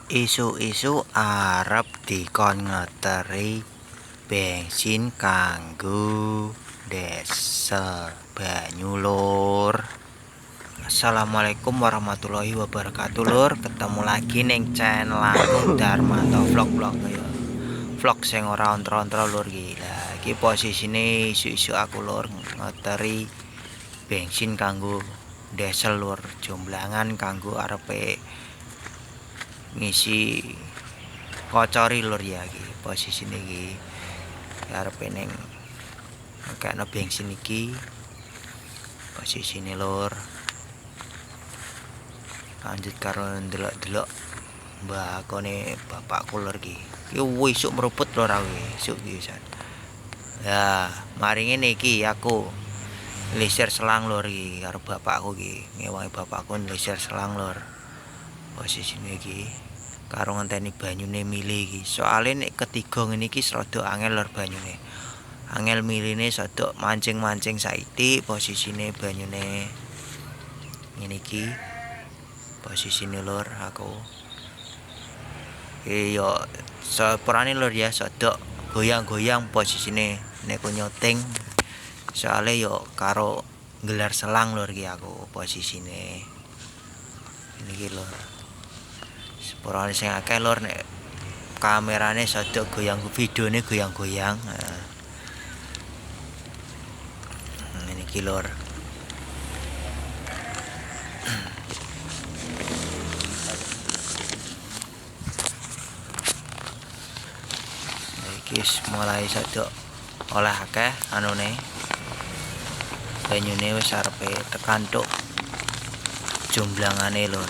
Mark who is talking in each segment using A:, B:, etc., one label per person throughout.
A: Isu-isu arep dikon ngeteri bensin kanggo diesel banyu lur. Assalamualaikum warahmatullahi wabarakatuh lur. Ketemu lagi ning channel aku Darmanto vlog ya. Vlog sing ora ontro-ontro lur iki. Lah iki posisine isu-isu aku lur ngeteri bensin kanggo diesel lur. Jomblangan kanggo arepe ngisi kocori lur ya iki posisine iki arepe ning ngekekno bensin iki posisine lur. Lanjut karo ndelok-ndelok mbakone bapakku lur iki isuk meruput lur aku isuk iki. Ya mari ngene iki aku nglisir selang lur iki karo bapakku iki ngewangi bapakku nglisir selang lur posisine iki karo ngenteni banyune mili iki. Soale nek ketiga ngene iki rada angel lur banyune. Angel miline sodok mancing-mancing saithik posisine banyune ngene iki. Posisine lur aku. Yo sepurane lur ya sodok goyang-goyang posisine nek nyoting. Soale yo karo nggelar selang lur iki aku posisine. Niki lur. Sepurane sing akeh lur nek kamerane sodok goyang videone goyang-goyang. Niki lur. Iki mulai sodok oleh akeh anune. Banyune wis arepe tekan tuk jomblangane lur.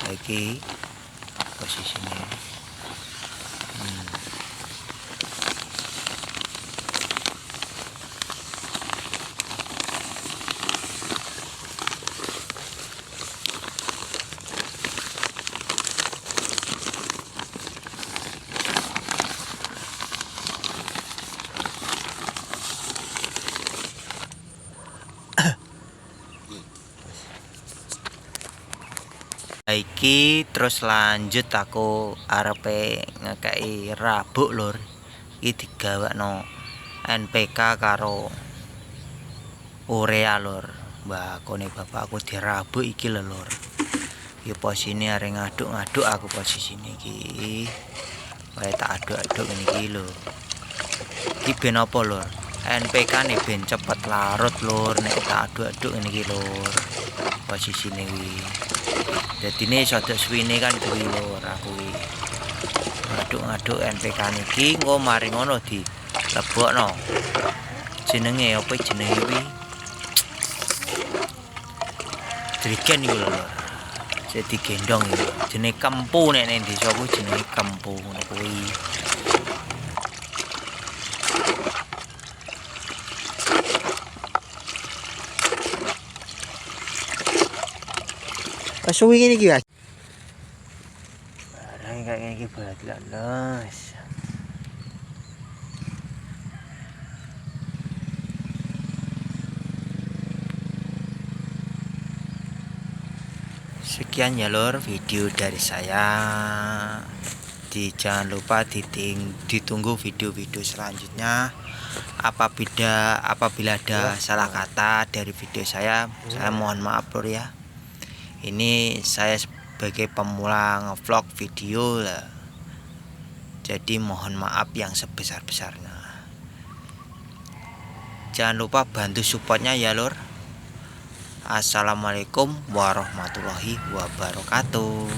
A: Iki posisine iki terus lanjut aku arepe ngekei rabuk lur. Iki digawakno NPK karo urea lur. Mbakone bapakku dirabuk iki lho lur. Iki posisine areng ngaduk-ngaduk aku posisine iki. Wae tak aduk-aduk ngene iki lho. Iki ben apa lur? NPK ne ben cepet larut lur nek tak aduk-aduk ngene iki lur. Posisine iki. Dadine sodok suwine kan kuwi lur aku iki. Ngaduk-ngaduk NPK niki engko mari ngono dilebokno. Jenenge apa jenenge kuwi? Drigen iki lho lur. Sik digendong iki. Jenenge kempu nek ning desa ku jenenge kempu ngono kuwi. Suwi ngene iki, Mas. Barang kayak ngene iki balak los. Sekian ya lur video dari saya. Jangan lupa ditunggu video-video selanjutnya. Apabila ada salah kata dari video saya mohon maaf lur ya. Ini saya sebagai pemula ngevlog video lah. Jadi mohon maaf yang sebesar-besarnya. Jangan lupa bantu supportnya ya lur. Assalamualaikum warahmatullahi wabarakatuh.